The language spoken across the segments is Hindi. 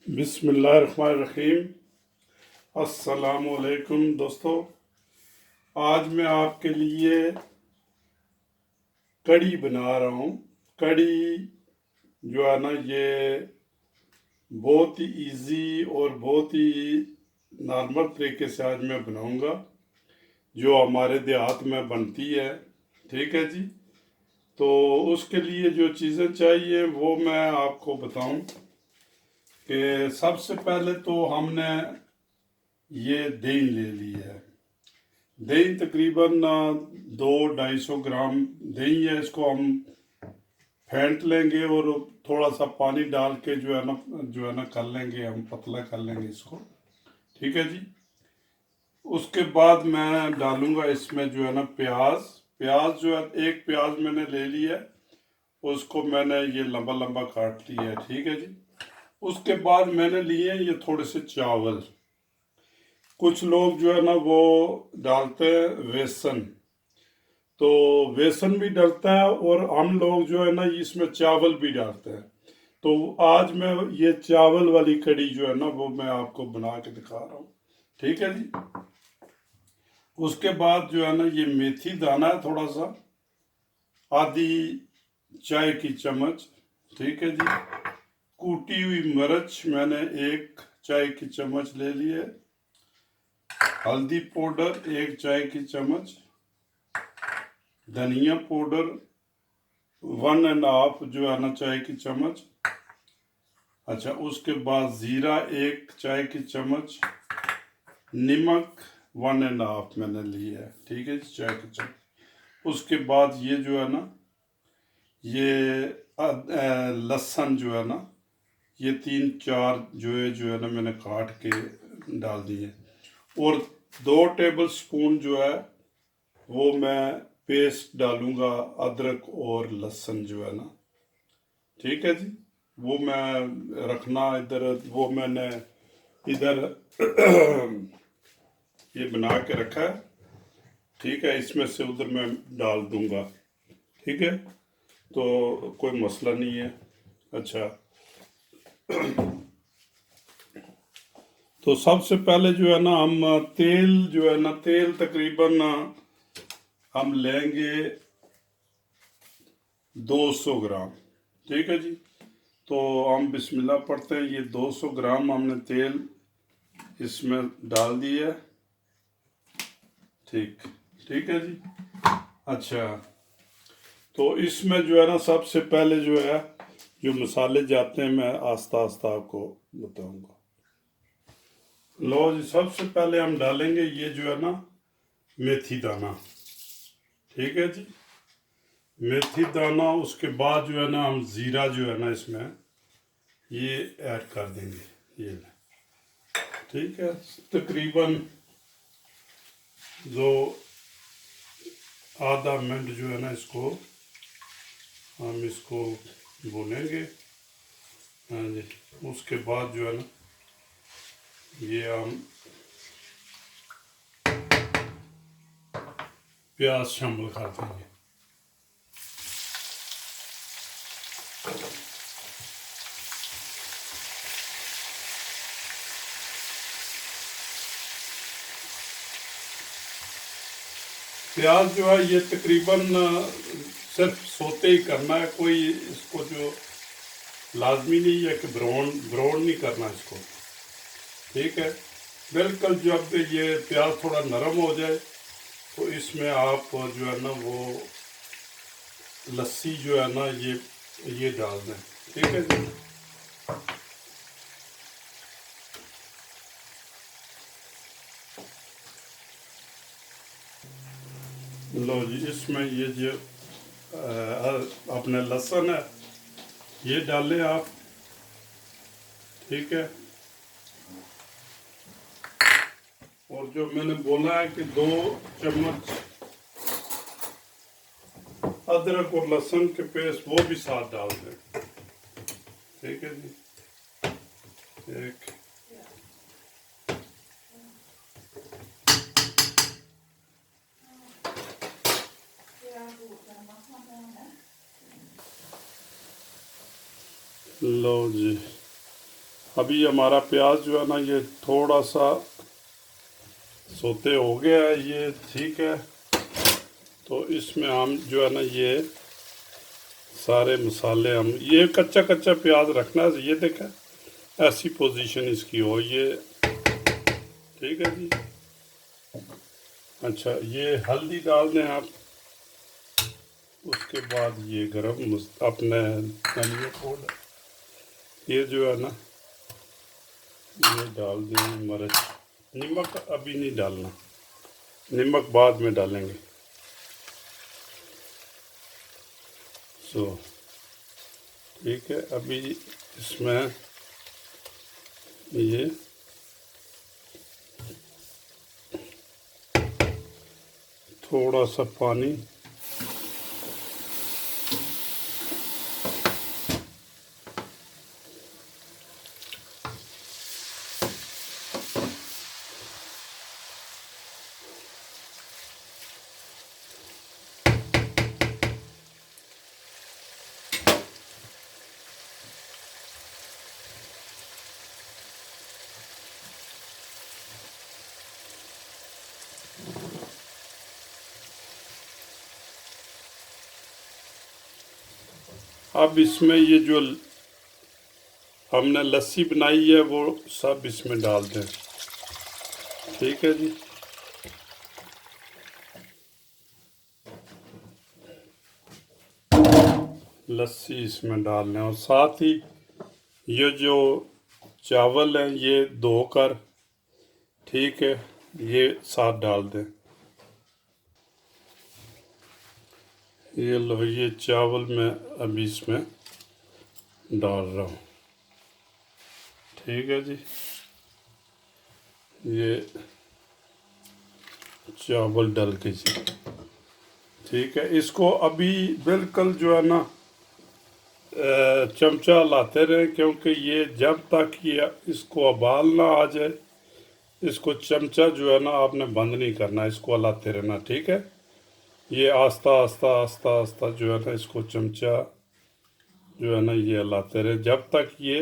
बिस्मिल्लाहिर्रहमानिर्रहीम। अस्सलामुअलैकुम दोस्तों, आज मैं आपके लिए कड़ी बना रहा हूँ। कड़ी जो है ना, ये बहुत ही इजी और बहुत ही नॉर्मल तरीके से आज मैं बनाऊँगा, जो हमारे देहात में बनती है। ठीक है जी। तो उसके लिए जो चीज़ें चाहिए वो मैं आपको बताऊं कि सबसे पहले तो हमने ये दही ले ली है। दही तकरीबन 200-250 ग्राम दही है। इसको हम फेंट लेंगे और थोड़ा सा पानी डाल के जो है ना कर लेंगे, हम पतला कर लेंगे इसको। ठीक है जी। उसके बाद मैं डालूंगा इसमें जो है ना प्याज। प्याज जो है, एक प्याज मैंने ले लिया है, उसको मैंने ये लंबा लंबा काट लिया है। ठीक है जी। उसके बाद मैंने लिए ये थोड़े से चावल। कुछ लोग जो है ना वो डालते हैं बेसन, तो बेसन भी डलता है और हम लोग जो है ना इसमें चावल भी डालते हैं। तो आज मैं ये चावल वाली कड़ी जो है ना वो मैं आपको बना के दिखा रहा हूँ। ठीक है जी। उसके बाद जो है ना ये मेथी दाना है थोड़ा सा, आधी चाय की चम्मच। ठीक है जी। कूटी हुई मिर्च मैंने 1 चाय की चम्मच ले ली है। हल्दी पाउडर 1 चाय की चम्मच। धनिया पाउडर 1.5 जो है ना चाय की चम्मच। अच्छा, उसके बाद ज़ीरा 1 चाय की चम्मच। नमक 1.5 मैंने लिया है। ठीक है, चाय की चम्मच। उसके बाद ये जो है ना, ये लहसुन जो है ना, ये 3-4 जो है ना मैंने काट के डाल दिए। और 2 टेबल स्पून जो है वो मैं पेस्ट डालूंगा, अदरक और लहसुन जो है ना। ठीक है जी। वो मैं रखना इधर, वो मैंने इधर ये बना के रखा है। ठीक है, इसमें से उधर मैं डाल दूंगा। ठीक है, तो कोई मसला नहीं है। अच्छा, तो सबसे पहले जो है ना हम तेल जो है ना, तेल तकरीबन हम लेंगे 200 ग्राम। ठीक है जी। तो हम बिस्मिल्लाह पढ़ते हैं। ये 200 ग्राम हमने तेल इसमें डाल दिया। ठीक ठीक है जी। अच्छा, तो इसमें जो है ना सबसे पहले जो है, जो मसाले जाते हैं मैं आस्ता आस्ता आपको बताऊंगा। लो जी, सबसे पहले हम डालेंगे ये जो है ना मेथी दाना। ठीक है जी, मेथी दाना। उसके बाद जो है ना हम ज़ीरा जो है ना इसमें ये ऐड कर देंगे, ये। ठीक है, तकरीबन जो आधा मिनट जो है ना इसको हम इसको भूनेंगे। हाँ जी। उसके बाद जो है ना ये हम प्याज शामिल कर देंगे। प्याज जो है ये तकरीबन सिर्फ सोते ही करना है, कोई इसको जो लाजमी नहीं है कि ब्राउन ब्राउन नहीं करना इसको। ठीक है, बिल्कुल जब ये प्याज थोड़ा नरम हो जाए तो इसमें आप जो है ना वो लस्सी जो है ना ये डाल दें। ठीक है जी। लो जी, इसमें ये जो अपने लहसुन है ये डालें आप। ठीक है, और जो मैंने बोला है कि 2 चम्मच अदरक और लहसुन के पेस्ट वो भी साथ डाल दें। ठीक है जी। एक लो जी, अभी हमारा प्याज जो है ना ये थोड़ा सा सोते हो गया है, ये ठीक है। तो इसमें हम जो है ना ये सारे मसाले हम ये कच्चा कच्चा प्याज रखना है। ये देखें ऐसी पोजीशन इसकी हो ये, ठीक है जी। अच्छा ये हल्दी डाल दें आप, उसके बाद ये गरम अपने धनिया पाउडर ये जो है ना ये डाल दें। मिर्च, नमक अभी नहीं डालना, नमक बाद में डालेंगे। सो ठीक है, अभी इसमें ये थोड़ा सा पानी, अब इसमें ये जो हमने लस्सी बनाई है वो सब इसमें डाल दें, ठीक है जी। लस्सी इसमें डाल लें और साथ ही ये जो चावल हैं ये धोकर, ठीक है, ये साथ डाल दें। ये लो ये चावल मैं अभी इसमें डाल रहा हूँ, ठीक है जी। ये चावल डाल के जी, ठीक है। इसको अभी बिल्कुल जो है ना चमचा लाते रहें, क्योंकि ये जब तक ये इसको उबाल ना आ जाए इसको चमचा जो है ना आपने बंद नहीं करना, इसको हलाते रहना, ठीक है। ये आस्ता आस्ता आस्ता आस्ता जो है ना इसको चमचा जो है ना ये हलाते रहे जब तक ये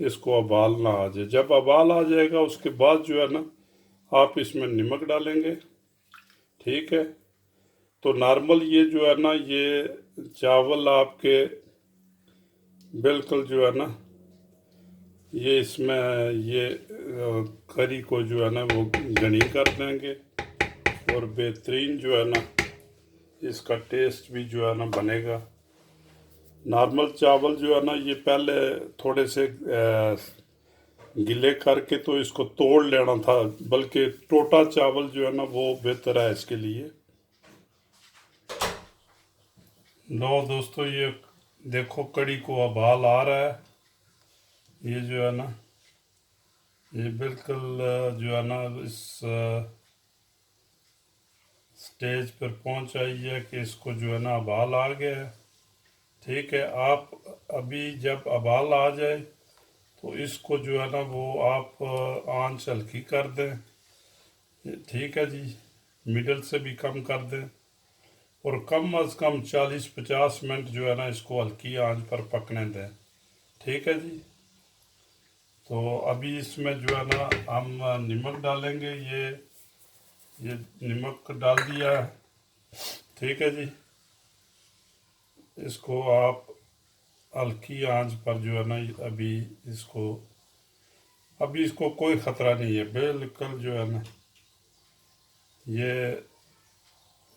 इसको उबाल ना आ जाए। जब उबाल आ जाएगा उसके बाद जो है ना आप इसमें नमक डालेंगे, ठीक है। तो नॉर्मल ये जो है ना ये चावल आपके बिल्कुल जो है ना ये इसमें ये करी को जो है ना वो घनी कर देंगे और बेहतरीन जो है ना इसका टेस्ट भी जो है ना बनेगा। नॉर्मल चावल जो है ना ये पहले थोड़े से गिले करके तो इसको तोड़ लेना था, बल्कि टोटा चावल जो है ना वो बेहतर है इसके लिए। लो दोस्तों ये देखो कड़ी को उबाल आ रहा है, ये जो है ना ये बिल्कुल जो है ना इस स्टेज पर पहुंच आई है कि इसको जो है ना उबाल आ गया है, ठीक है। आप अभी जब उबाल आ जाए तो इसको जो है ना वो आप आंच हल्की कर दें, ठीक है जी, मिडल से भी कम कर दें और कम अज़ कम 40-50 मिनट जो है ना इसको हल्की आंच पर पकने दें, ठीक है जी। तो अभी इसमें जो है ना हम नमक डालेंगे, ये नमक डाल दिया है, ठीक है जी। इसको आप हल्की आंच पर जो है ना अभी इसको कोई ख़तरा नहीं है, बिल्कुल जो है ना ये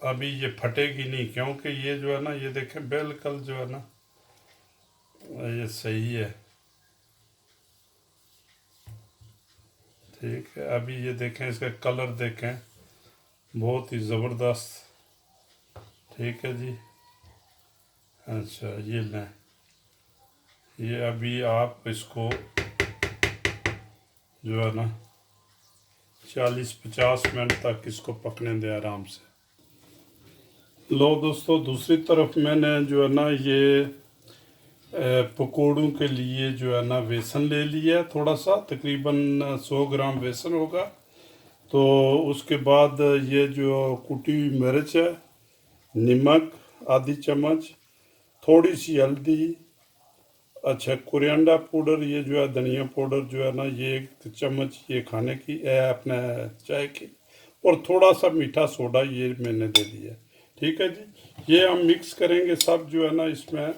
अभी ये फटेगी नहीं, क्योंकि ये जो है ना ये देखें बिल्कुल जो है ना ये सही है, ठीक है। अभी ये देखें इसका कलर देखें बहुत ही ज़बरदस्त, ठीक है जी। अच्छा ये लें, ये अभी आप इसको जो है ना 40-50 मिनट तक इसको पकने दें आराम से। लो दोस्तों दूसरी तरफ मैंने जो है ना ये पकौड़ों के लिए जो है ना बेसन ले लिया, थोड़ा सा तकरीबन 100 ग्राम बेसन होगा। तो उसके बाद ये जो कुटी हुई मिर्च है, नमक आधी चम्मच, थोड़ी सी हल्दी, अच्छा, कोरिएंडर पाउडर, ये जो है धनिया पाउडर जो है ना, ये 1 चम्मच ये खाने की अपने चाय की, और थोड़ा सा मीठा सोडा ये मैंने दे दिया। ठीक है जी, ये हम मिक्स करेंगे सब जो है ना इसमें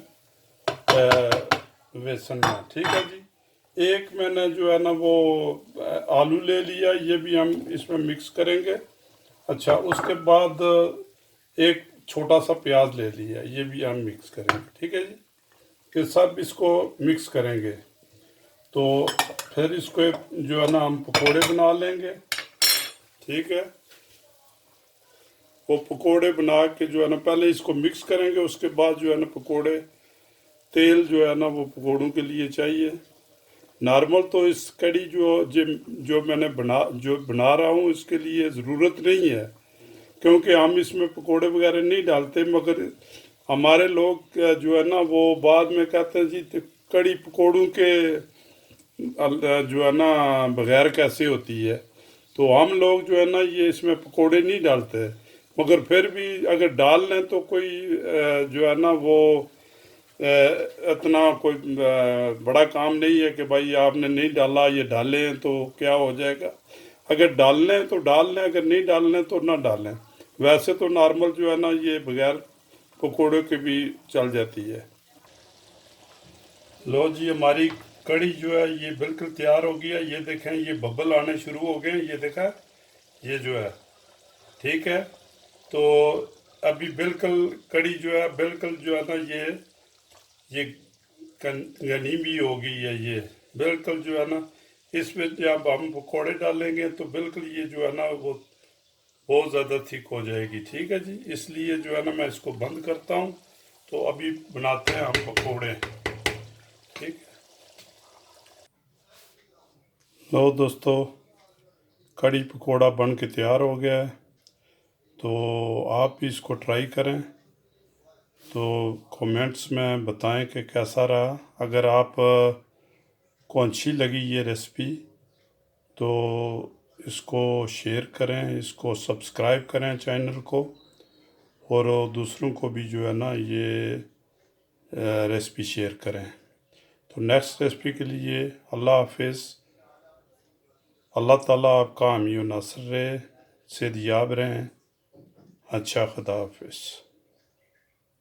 बेसन में। ठीक है जी, एक मैंने जो है ना वो आलू ले लिया, ये भी हम इसमें मिक्स करेंगे। अच्छा, उसके बाद एक छोटा सा प्याज ले लिया, ये भी हम मिक्स करेंगे। ठीक है जी, कि सब इसको मिक्स करेंगे। तो फिर इसको जो है ना हम पकोड़े बना लेंगे। ठीक है, वो पकोड़े बना के जो है ना पहले इसको मिक्स करेंगे, उसके बाद जो है ना पकोड़े, तेल जो है ना वो पकोड़ों के लिए चाहिए। नॉर्मल तो इस कड़ी जो मैंने बना रहा हूँ इसके लिए ज़रूरत नहीं है, क्योंकि हम इसमें पकोड़े वगैरह नहीं डालते। मगर हमारे लोग जो है ना वो बाद में कहते हैं जी तो कड़ी पकोड़ों के जो है ना बगैर कैसे होती है। तो हम लोग जो है ना ये इसमें पकोड़े नहीं डालते, मगर फिर भी अगर डाल लें तो कोई जो है ना वो इतना कोई बड़ा काम नहीं है कि भाई आपने नहीं डाला ये डालें तो क्या हो जाएगा। अगर डालने तो डाल लें, अगर नहीं डालने तो ना डालें। वैसे तो नॉर्मल जो है ना ये बगैर पकोड़े के भी चल जाती है। लो जी, हमारी कड़ी जो है ये बिल्कुल तैयार हो गया। ये देखें, ये बबल आने शुरू हो गए, ये देखा, ये जो है। ठीक है, तो अभी बिल्कुल कड़ी जो है बिल्कुल जो है ना ये घनी भी हो गई है। ये बिल्कुल जो है ना इसमें जब हम पकौड़े डालेंगे तो बिल्कुल ये जो है ना वो बहुत ज़्यादा थिक हो जाएगी। ठीक है जी, इसलिए जो है ना मैं इसको बंद करता हूँ। तो अभी बनाते हैं हम पकौड़े। ठीक है, लो दोस्तों, कड़ी पकौड़ा बन के तैयार हो गया है। तो आप भी इसको ट्राई करें, तो कमेंट्स में बताएं कि कैसा रहा। अगर आप को अच्छी लगी ये रेसिपी तो इसको शेयर करें, इसको सब्सक्राइब करें चैनल को, और दूसरों को भी जो है ना ये रेसिपी शेयर करें। तो नेक्स्ट रेसिपी के लिए अल्लाह हाफिज़। अल्लाह ताला आपका हामी व नासर रहे, सेहतयाब रहें। अच्छा, खुदा हाफिज़।